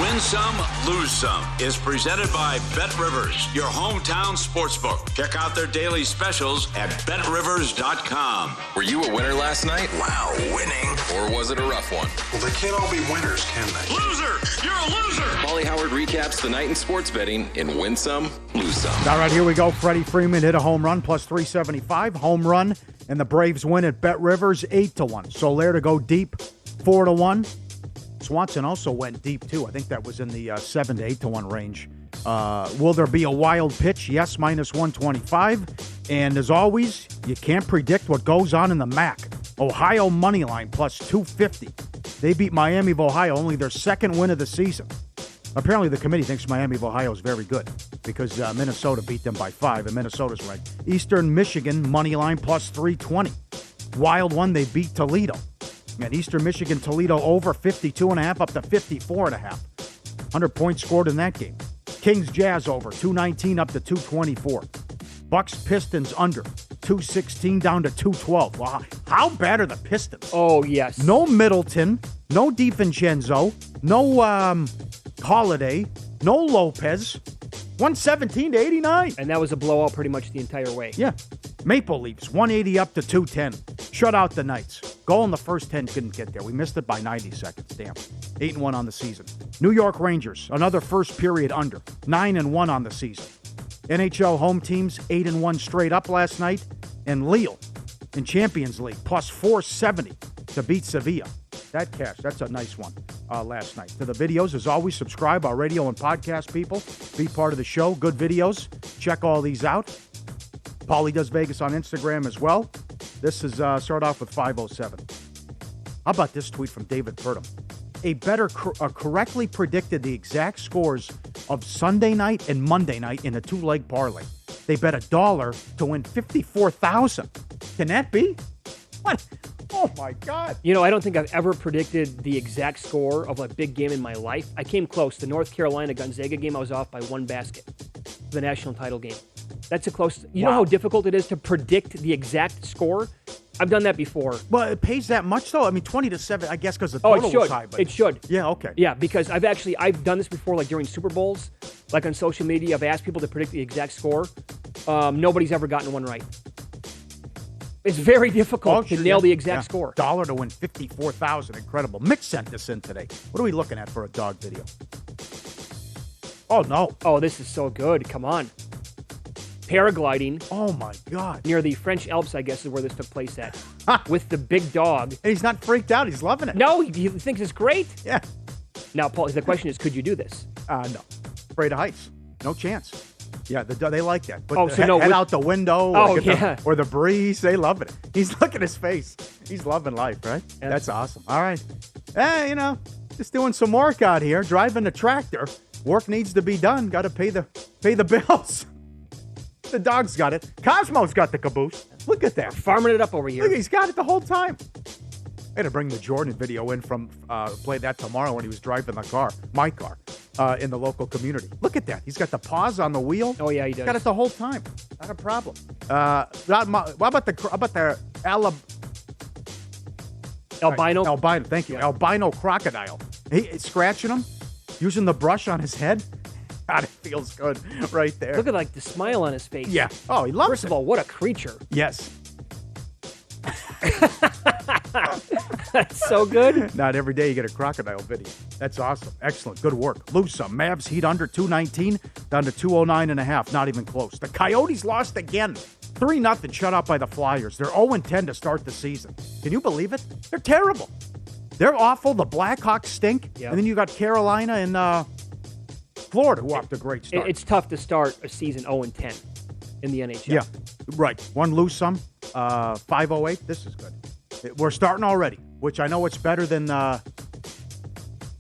Win Some, Lose Some is presented by Bet Rivers, your hometown sportsbook. Check out their daily specials at betrivers.com. Were you a winner last night? Wow, winning. Or was it a rough one? Well, they can't all be winners, can they? Loser! You're a loser! Molly Howard recaps the night in sports betting in Win Some, Lose Some. All right, here we go. Freddie Freeman hit a home run, plus 375. Home run, and the Braves win at Bet Rivers, 8-1. Soler to go deep, 4-1. Swanson also went deep, too. I think that was in the 7 to 8-1 range. Will there be a wild pitch? Yes, minus 125. And as always, you can't predict what goes on in the MAC. Ohio money line plus 250. They beat Miami of Ohio, only their second win of the season. Apparently, the committee thinks Miami of Ohio is very good because Minnesota beat them by 5, and Minnesota's ranked. Eastern Michigan money line plus 320. Wild one, they beat Toledo. And Eastern Michigan, Toledo over 52.5 up to 54.5. 100 points scored in that game. Kings Jazz over 219 up to 224. Bucks Pistons under 216 down to 212. Wow. How bad are the Pistons? Oh, yes. No Middleton, no DiVincenzo, no Holiday, no Lopez. 117 to 89. And that was a blowout pretty much the entire way. Yeah. Maple Leafs, 180 up to 210. Shut out the Knights. Goal in the first 10 couldn't get there. We missed it by 90 seconds. Damn. 8-1 on the season. New York Rangers, another first period under. 9-1 on the season. NHL home teams, 8-1 straight up last night. And Lille in Champions League, plus 470 to beat Sevilla. That cash, that's a nice one last night. To the videos, as always, subscribe, our radio and podcast people. Be part of the show. Good videos. Check all these out. Paulie Does Vegas on Instagram as well. This is start off with 507. How about this tweet from David Purdom? A better correctly predicted the exact scores of Sunday night and Monday night in a two-leg parlay. They bet $1 to win $54,000. Can that be? What? Oh, my God. You know, I don't think I've ever predicted the exact score of a big game in my life. I came close. The North Carolina-Gonzaga game, I was off by one basket. The national title game. That's a close. You know how difficult it is to predict the exact score? I've done that before. Well, it pays that much, though? I mean, 20-7, I guess, because the total was high. But it should. Yeah, okay. Yeah, because I've done this before, like during Super Bowls. Like on social media, I've asked people to predict the exact score. Nobody's ever gotten one right. It's very difficult to nail the exact score. $1 to win $54,000. Incredible. Mick sent this in today. What are we looking at for a dog video? Oh, no. Oh, this is so good. Come on. Paragliding. Oh, my God. Near the French Alps, I guess, is where this took place at. With the big dog. And he's not freaked out. He's loving it. No, he thinks it's great. Yeah. Now, Paul, the question is, could you do this? No. Afraid of heights. No chance. Yeah, they like that. But head out the window or the breeze. They love it. He's look at his face. He's loving life, right? Yeah. That's awesome. All right. Just doing some work out here, driving the tractor. Work needs to be done. Got to pay the bills. The dog's got it. Cosmo's got the caboose. Look at that. Farming it up over here. Look, he's got it the whole time. I had to bring the Jordan video in from play that tomorrow when he was driving my car, in the local community. Look at that. He's got the paws on the wheel. Oh, yeah, he does. Got it the whole time. Not a problem. What about the albino? Albino, thank you. Yeah. Albino crocodile. He's scratching him, using the brush on his head. God, it feels good right there. Look at the smile on his face. Yeah. Oh, he loves it. First of all, what a creature. Yes. That's so good. Not every day you get a crocodile video. That's awesome. Excellent. Good work. Lose some. Mavs heat under 219 down to 209.5. Not even close. The Coyotes lost again. 3-0 shutout by the Flyers. They're 0-10 to start the season. Can you believe it? They're terrible. They're awful. The Blackhawks stink. Yep. And then you got Carolina and Florida who off to a great start. It's tough to start a season 0-10 in the NHL. Yeah, right. One lose some. 508. This is good. We're starting already, which I know it's better than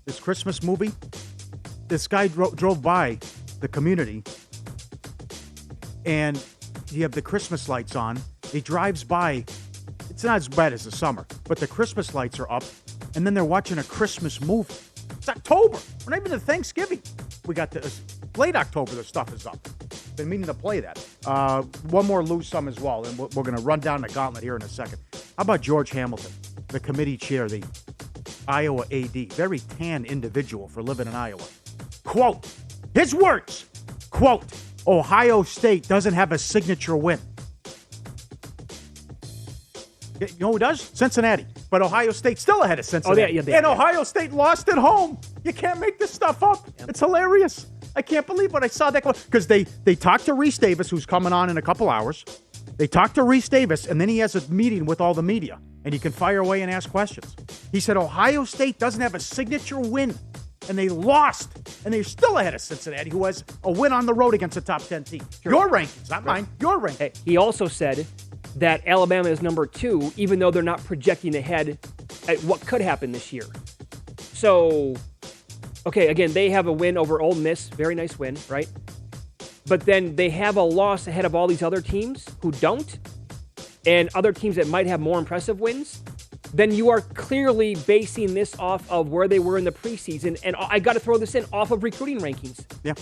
this Christmas movie. This guy drove by the community, and you have the Christmas lights on. He drives by. It's not as bad as the summer, but the Christmas lights are up, and then they're watching a Christmas movie. It's October. We're not even to Thanksgiving. We got late October. The stuff is up. Been meaning to play that. One more lose some as well, and we're going to run down the gauntlet here in a second. How about George Hamilton, the committee chair, the Iowa AD, very tan individual for living in Iowa. Quote, his words, quote, Ohio State doesn't have a signature win. You know who does? Cincinnati. But Ohio State still ahead of Cincinnati. And Ohio State lost at home. You can't make this stuff up. Yep. It's hilarious. I can't believe what I saw that. Because they talked to Reese Davis, who's coming on in a couple hours. They talked to Reese Davis, and then he has a meeting with all the media. And you can fire away and ask questions. He said Ohio State doesn't have a signature win. And they lost. And they're still ahead of Cincinnati, who has a win on the road against a top 10 team. Sure. Your rankings, not mine. Your rankings. He also said that Alabama is number 2, even though they're not projecting ahead at what could happen this year. So, okay, again, they have a win over Ole Miss. Very nice win, right? But then they have a loss ahead of all these other teams who don't, and other teams that might have more impressive wins. Then you are clearly basing this off of where they were in the preseason. And I got to throw this in off of recruiting rankings. Yeah,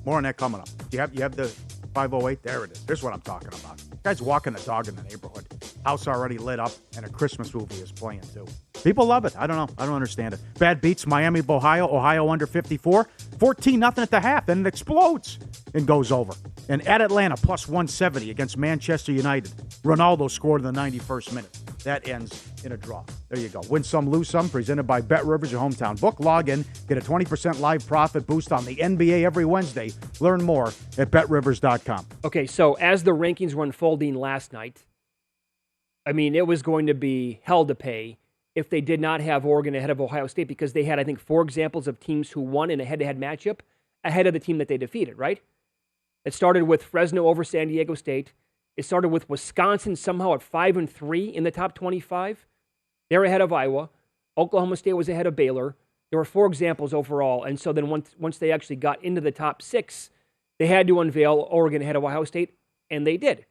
more on that coming up. You have the 508? There it is. Here's what I'm talking about. Guy's walking the dog in the neighborhood. House already lit up, and a Christmas movie is playing, too. People love it. I don't know. I don't understand it. Bad beats Miami, Ohio under 54. 14-0 at the half, and it explodes and goes over. And at Atlanta, plus 170 against Manchester United. Ronaldo scored in the 91st minute. That ends in a draw. There you go. Win some, lose some. Presented by Bet Rivers, your hometown book. Log in. Get a 20% live profit boost on the NBA every Wednesday. Learn more at BetRivers.com. Okay, so as the rankings were unfolding last night, I mean, it was going to be hell to pay if they did not have Oregon ahead of Ohio State, because they had, I think, 4 examples of teams who won in a head-to-head matchup ahead of the team that they defeated, right? It started with Fresno over San Diego State. It started with Wisconsin somehow at 5-3 in the top 25. They're ahead of Iowa. Oklahoma State was ahead of Baylor. There were 4 examples overall. And so then once they actually got into the top 6, they had to unveil Oregon ahead of Ohio State, and they did.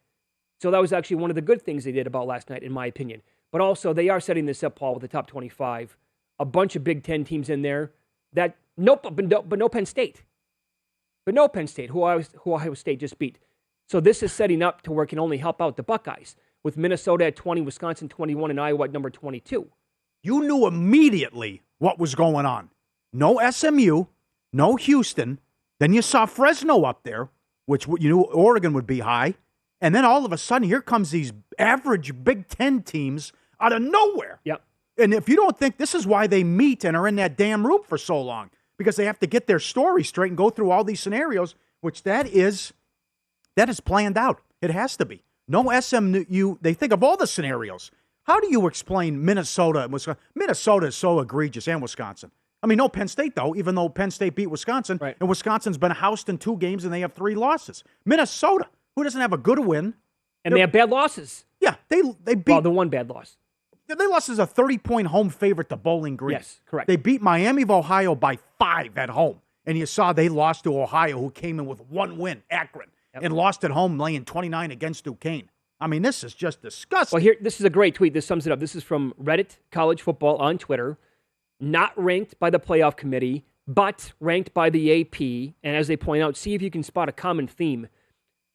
So that was actually one of the good things they did about last night, in my opinion. But also, they are setting this up, Paul, with the top 25. A bunch of Big Ten teams in there. But no Penn State. But no Penn State, who Ohio State just beat. So this is setting up to where it can only help out the Buckeyes, with Minnesota at 20, Wisconsin 21, and Iowa at number 22. You knew immediately what was going on. No SMU, no Houston. Then you saw Fresno up there, which you knew Oregon would be high. And then all of a sudden, here comes these average Big Ten teams out of nowhere. Yep. And if you don't think this is why they meet and are in that damn room for so long, because they have to get their story straight and go through all these scenarios, which that is planned out. It has to be. No SMU. They think of all the scenarios. How do you explain Minnesota and Wisconsin? Minnesota is so egregious, and Wisconsin. I mean, no Penn State, though, even though Penn State beat Wisconsin. Right. And Wisconsin's been housed in 2 games, and they have 3 losses. Minnesota, who doesn't have a good win. And they have bad losses. Yeah, they beat. Well, the one bad loss. They lost as a 30-point home favorite to Bowling Green. Yes, correct. They beat Miami of Ohio by 5 at home. And you saw they lost to Ohio, who came in with 1 win, Akron, and lost at home laying 29 against Duquesne. I mean, this is just disgusting. Well, this is a great tweet. This sums it up. This is from Reddit College Football on Twitter. Not ranked by the playoff committee, but ranked by the AP. And as they point out, see if you can spot a common theme.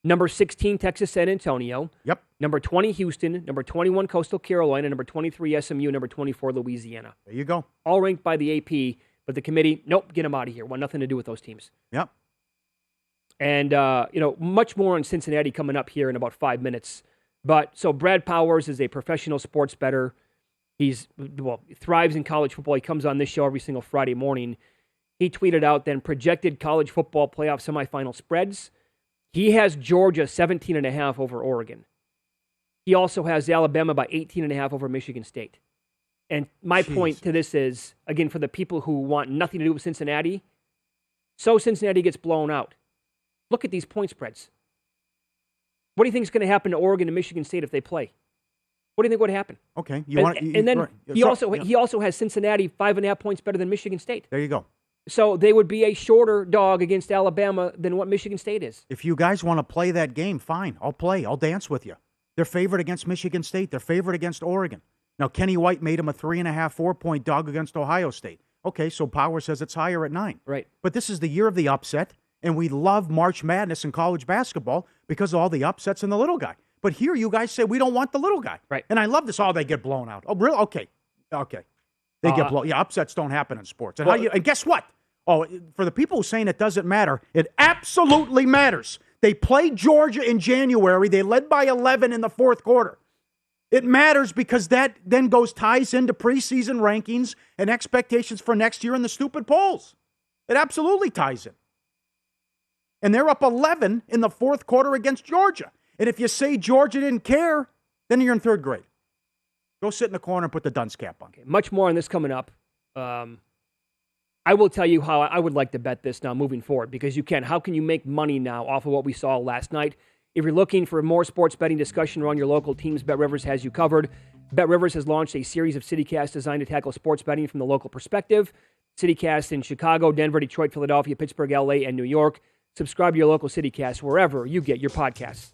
Number 16, Texas San Antonio. Yep. Number 20, Houston. Number 21, Coastal Carolina. Number 23, SMU. Number 24, Louisiana. There you go. All ranked by the AP, but the committee, nope, get them out of here. Want nothing to do with those teams. Yep. And, much more on Cincinnati coming up here in about 5 minutes. But so Brad Powers is a professional sports bettor. He thrives in college football. He comes on this show every single Friday morning. He tweeted out then projected college football playoff semifinal spreads. He has Georgia 17.5 over Oregon. He also has Alabama by 18.5 over Michigan State. And my point to this is, again, for the people who want nothing to do with Cincinnati, so Cincinnati gets blown out. Look at these point spreads. What do you think is going to happen to Oregon and Michigan State if they play? What do you think would happen? Okay. He also has Cincinnati 5.5 points better than Michigan State. There you go. So they would be a shorter dog against Alabama than what Michigan State is. If you guys want to play that game, fine. I'll play. I'll dance with you. They're favored against Michigan State. They're favored against Oregon. Now, Kenny White made him a 3.5, 4-point dog against Ohio State. Okay, so Power says it's higher at 9. Right. But this is the year of the upset, and we love March Madness in college basketball because of all the upsets and the little guy. But here you guys say we don't want the little guy. Right. And I love this. Oh, they get blown out. Oh, really? Okay. They get blown. Yeah, upsets don't happen in sports. And, and guess what? Oh, for the people who are saying it doesn't matter, it absolutely matters. They played Georgia in January. They led by 11 in the fourth quarter. It matters because that then ties into preseason rankings and expectations for next year in the stupid polls. It absolutely ties in. And they're up 11 in the fourth quarter against Georgia. And if you say Georgia didn't care, then you're in third grade. Go sit in the corner and put the dunce cap on. Okay, much more on this coming up. I will tell you how I would like to bet this now moving forward, because you can. How can you make money now off of what we saw last night? If you're looking for more sports betting discussion around your local teams, BetRivers has you covered. BetRivers has launched a series of CityCasts designed to tackle sports betting from the local perspective. CityCast in Chicago, Denver, Detroit, Philadelphia, Pittsburgh, LA, and New York. Subscribe to your local CityCast wherever you get your podcasts.